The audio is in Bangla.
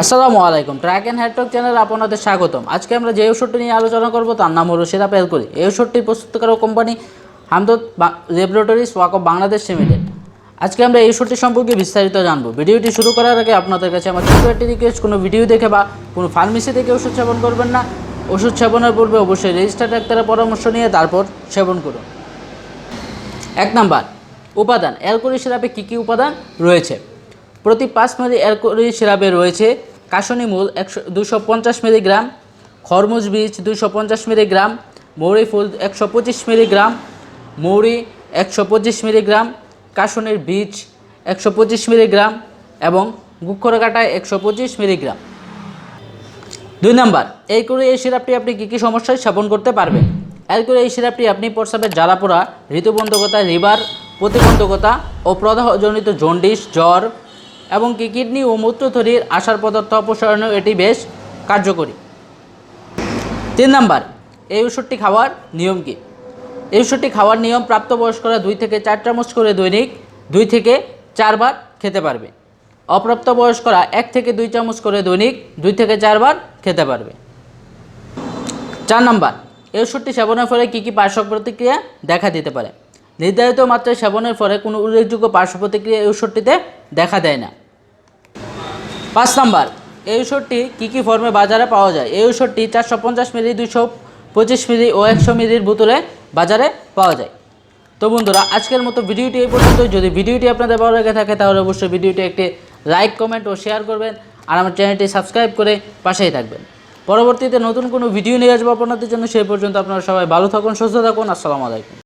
আসসালামু আলাইকুম, ট্র্যাক অ্যান্ড হেডটক চ্যানেলে আপনাদের স্বাগতম। আজকে আমরা যে ওষুধটি নিয়ে আলোচনা করব তার নাম হলো সিরাপ অ্যালকুলি। এই ওষুধটি প্রস্তুতকারক কোম্পানি হামদর্দ ল্যাবরেটরিজ ওয়াকফ বাংলাদেশ লিমিটেড। আজকে আমরা এই ওষুধটি সম্পর্কে বিস্তারিত জানবো। ভিডিওটি শুরু করার আগে আপনাদের কাছে আমার ছোট্ট একটি রিকোয়েস্ট, কোনো ভিডিও দেখে বা কোনো ফার্মেসি থেকে ওষুধ সেবন করবেন না। ওষুধ সেবনের পূর্বে অবশ্যই রেজিস্টার্ড ডাক্তারের পরামর্শ নিয়ে তারপর সেবন করুন। 1 নাম্বার, উপাদান। অ্যালকুলি সিরাপে কী কী উপাদান রয়েছে? প্রতি 5 মিলি অ্যালকুলি সিরাপে রয়েছে কাশনি মূল 250 মিলিগ্রাম, খরমুজ বীজ 250 মিলিগ্রাম, মৌরি ফুল 125 মিলিগ্রাম, মৌরি 125 মিলিগ্রাম, কাশনির বীজ 125 মিলিগ্রাম এবং গুক্ষর কাঁটায় 125 মিলিগ্রাম। 2 নাম্বার, এই সিরাপটি আপনি কী কী সমস্যায় সেবন করতে পারবেন? অ্যালকুলি এই সিরাপটি আপনি প্রস্রাবের জ্বালাপোড়া, ঋতুবন্ধকতা, লিভার প্রতিবন্ধকতা ও প্রদাহজনিত জন্ডিস, জ্বর এবং কিডনি ও মূত্রথলির আসার পদার্থ অপসারণেও এটি বেশ কার্যকরী। 3 নাম্বার, এই ওষুধটি খাওয়ার নিয়ম কী? এই ওষুধটি খাওয়ার নিয়ম: প্রাপ্তবয়স্করা 2 থেকে 4 চামচ করে দৈনিক 2 থেকে 4 বার খেতে পারবে। অপ্রাপ্তবয়স্করা 1 থেকে 2 চামচ করে দৈনিক 2 থেকে 4 বার খেতে পারবে। 4 নাম্বার, এই ওষুধটি সেবনের ফলে কী কী পার্শ্ব প্রতিক্রিয়া দেখা দিতে পারে? নির্ধারিত মাত্রায় সেবনের ফলে কোনো উল্লেখযোগ্য পার্শ্ব প্রতিক্রিয়া এই ওষুধটিতে দেখা দেয় না। 5 নাম্বার, এই ওষুধটি কী কী ফর্মে বাজারে পাওয়া যায়? এই ওষুধটি 450 মিলি, 225 মিলি ও 100 মিলির বোতলে বাজারে পাওয়া যায়। তো বন্ধুরা, আজকের মতো ভিডিওটি এই পর্যন্ত। যদি ভিডিওটি আপনাদের ভালো লেগে থাকে তাহলে অবশ্যই ভিডিওটি একটি লাইক, কমেন্ট ও শেয়ার করবেন আর আমার চ্যানেলটি সাবস্ক্রাইব করে পাশেই থাকবেন। পরবর্তীতে নতুন কোনো ভিডিও নিয়ে আসবো আপনাদের জন্য। সেই পর্যন্ত আপনারা সবাই ভালো থাকুন, সুস্থ থাকুন। আসসালামু আলাইকুম।